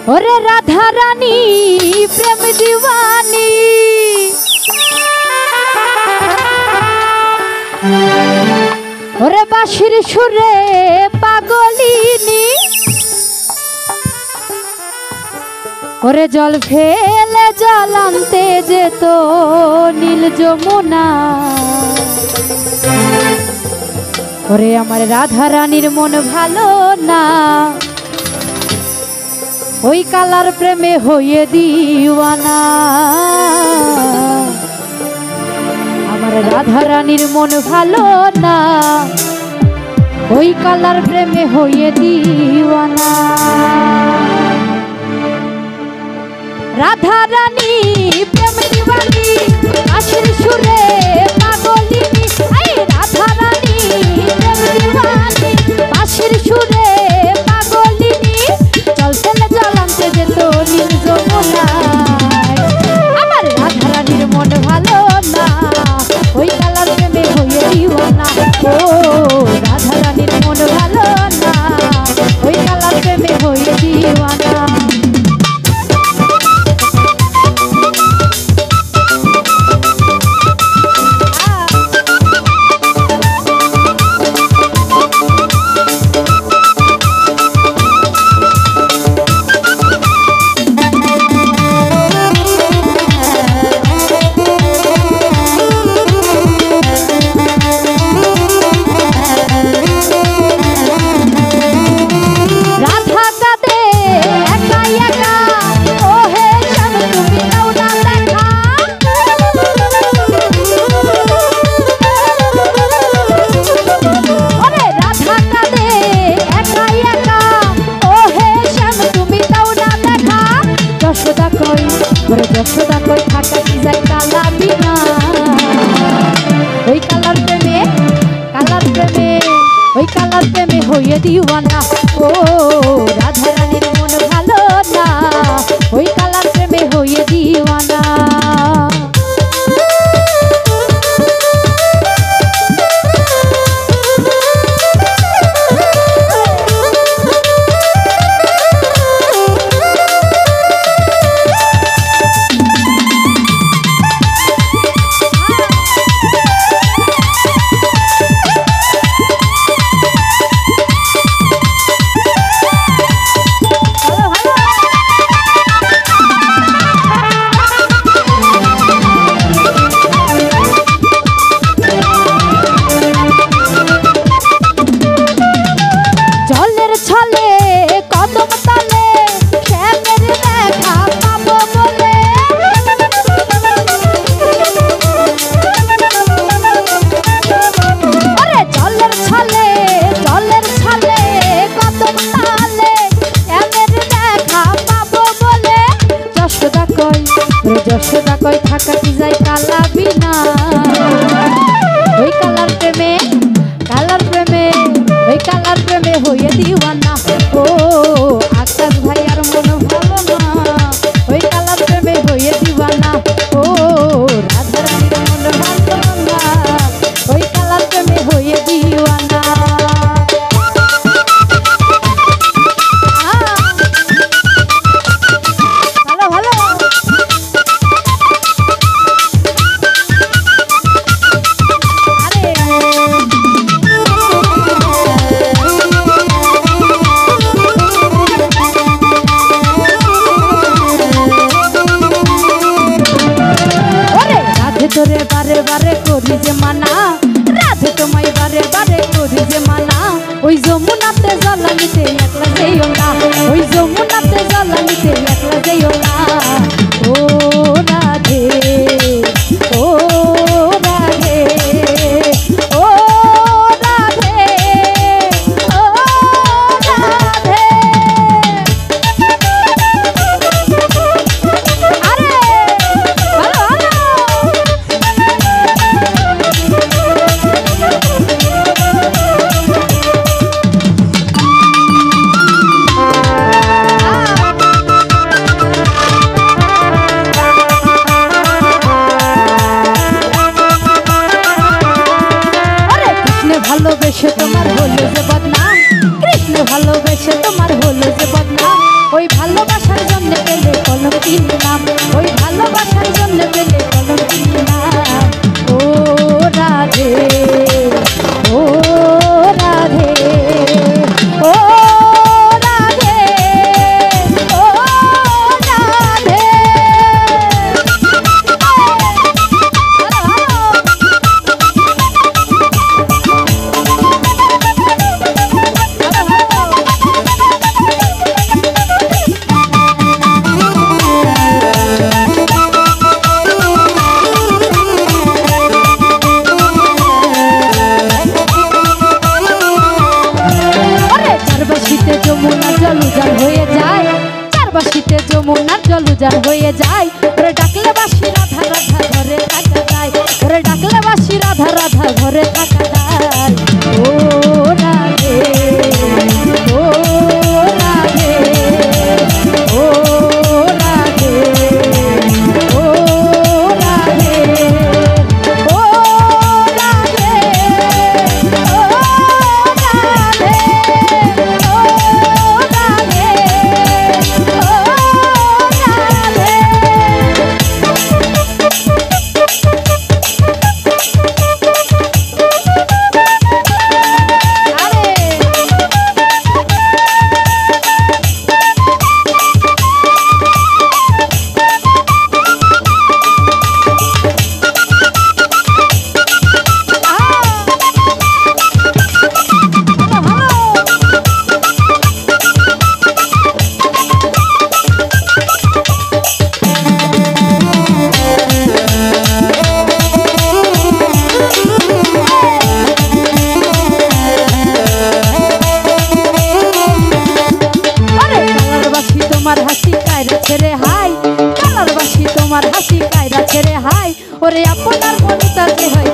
ওরে রাধা রানী প্রেম দিওয়ানি ওরে বাঁশির সুরে পাগলিনী ওরে জল ফেলে জল আনতে যেত নীল যমুনা ওরে আমার রাধা রানীর মন ভালো না ওই কালার প্রেমে হয়ে দিওয়ানা আমার রাধা রানীর মন ভালো না ওই কালার প্রেমে হয়ে দিওয়ানা রাধা রানী প্রেম দিওয়ানি বাঁশির সুরে পাগলিনী এই রাধা রানী প্রেম দিওয়ানি বাঁশির সুরে পাগলিনী চল ফেলে জল আনতে যেত নীল যমুনায় আমার রাধা রানীর মন ভালো না ওই কালার প্রেমে হয়ে দিওয়ানা ও রাধা রানীর মন ভালো না ওই কালার প্রেমে হয়ে দিওয়ানা যশোদা কই থাকা কি যায় কালা বিনা ওই কালার প্রেমে ওই কালার প্রেমে হয়ে দিওয়ানা ও রাধা রানীর মন ভালো না ওই কালার প্রেমে হয়ে দিওয়ানা যশোদা কই থাকা কি যায় কালা বিনা ওই কালার প্রেমে ওই কালার প্রেমে হয়ে দিওয়ানা ও আকাশ ভাই আর মন ভালো না ওই কালার প্রেমে হয়ে দিওয়ানা ও রাধা রানীর মন ভালো না ওই কালার প্রেমে হয়ে দিওয়ানা তোরে বারে বারে করি যে মানা রাধে তোমায় বারে বারে করি যে মানা ওই যমুনাতে জল নিতে একলা যেও না ওই যমুনাতে জল নিতে একলা যেও না ও রাধে ও রাধে ও রাধে ও রাধে আরে ভালো ভালো যমুনার জল উজাড় হয়ে যায়। ওরে ডাকলে বাসি রাধা রাধা ঘরে থাকা যায়, ওরে ডাকলে বাসি রাধা রাধা ঘরে থাকা যায়। ও রাধে ও রাধে ও রাধে ও রাধে ও রাধে ও রাধে ও রাধে ও রাধে। তোমার হাসি কায়রা ছেড়ে হাই, কালার বাসি তোমার হাসি কায়রা ছেড়ে হাই। ওরে আপনার মনে তাকে হয়